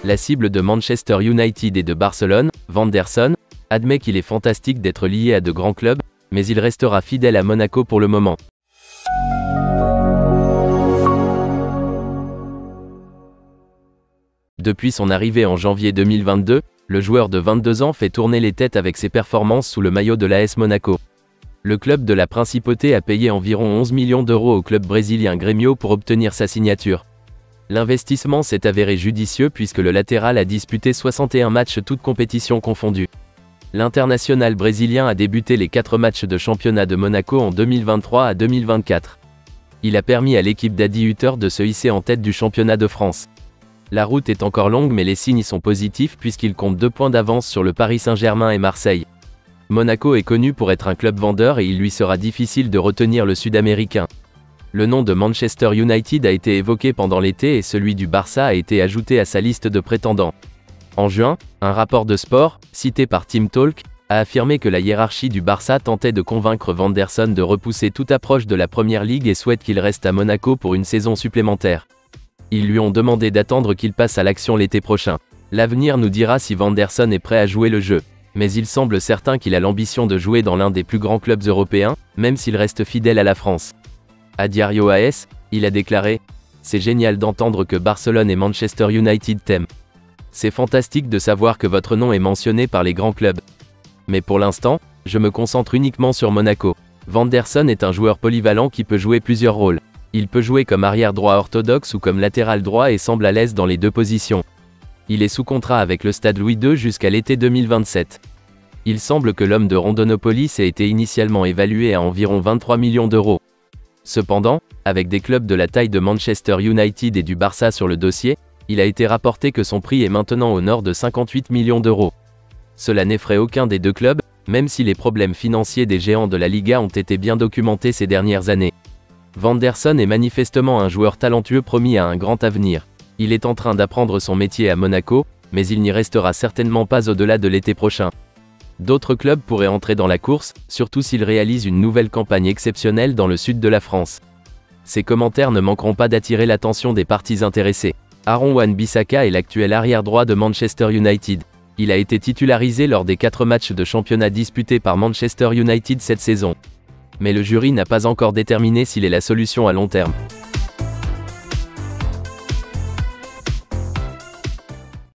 La cible de Manchester United et de Barcelone, Vanderson, admet qu'il est fantastique d'être lié à de grands clubs, mais il restera fidèle à Monaco pour le moment. Depuis son arrivée en janvier 2022, le joueur de 22 ans fait tourner les têtes avec ses performances sous le maillot de l'AS Monaco. Le club de la Principauté a payé environ 11 millions d'euros au club brésilien Grêmio pour obtenir sa signature. L'investissement s'est avéré judicieux puisque le latéral a disputé 61 matchs toutes compétitions confondues. L'international brésilien a débuté les 4 matchs de championnat de Monaco en 2023 à 2024. Il a permis à l'équipe d'Adi Hutter de se hisser en tête du championnat de France. La route est encore longue mais les signes sont positifs puisqu'il compte 2 points d'avance sur le Paris Saint-Germain et Marseille. Monaco est connu pour être un club vendeur et il lui sera difficile de retenir le Sud-Américain. Le nom de Manchester United a été évoqué pendant l'été et celui du Barça a été ajouté à sa liste de prétendants. En juin, un rapport de sport, cité par Team Talk, a affirmé que la hiérarchie du Barça tentait de convaincre Vanderson de repousser toute approche de la Première Ligue et souhaite qu'il reste à Monaco pour une saison supplémentaire. Ils lui ont demandé d'attendre qu'il passe à l'action l'été prochain. L'avenir nous dira si Vanderson est prêt à jouer le jeu. Mais il semble certain qu'il a l'ambition de jouer dans l'un des plus grands clubs européens, même s'il reste fidèle à la France. À Diario AS, il a déclaré « C'est génial d'entendre que Barcelone et Manchester United t'aiment. C'est fantastique de savoir que votre nom est mentionné par les grands clubs. Mais pour l'instant, je me concentre uniquement sur Monaco. Vanderson est un joueur polyvalent qui peut jouer plusieurs rôles. Il peut jouer comme arrière droit orthodoxe ou comme latéral droit et semble à l'aise dans les deux positions. Il est sous contrat avec le Stade Louis II jusqu'à l'été 2027. Il semble que l'homme de Rondonópolis ait été initialement évalué à environ 23 millions d'euros. Cependant, avec des clubs de la taille de Manchester United et du Barça sur le dossier, il a été rapporté que son prix est maintenant au nord de 58 millions d'euros. Cela n'effraie aucun des deux clubs, même si les problèmes financiers des géants de la Liga ont été bien documentés ces dernières années. Vanderson est manifestement un joueur talentueux promis à un grand avenir. Il est en train d'apprendre son métier à Monaco, mais il n'y restera certainement pas au-delà de l'été prochain. D'autres clubs pourraient entrer dans la course, surtout s'ils réalisent une nouvelle campagne exceptionnelle dans le sud de la France. Ces commentaires ne manqueront pas d'attirer l'attention des parties intéressées. Aaron Wan-Bissaka est l'actuel arrière-droit de Manchester United. Il a été titularisé lors des 4 matchs de championnat disputés par Manchester United cette saison. Mais le jury n'a pas encore déterminé s'il est la solution à long terme.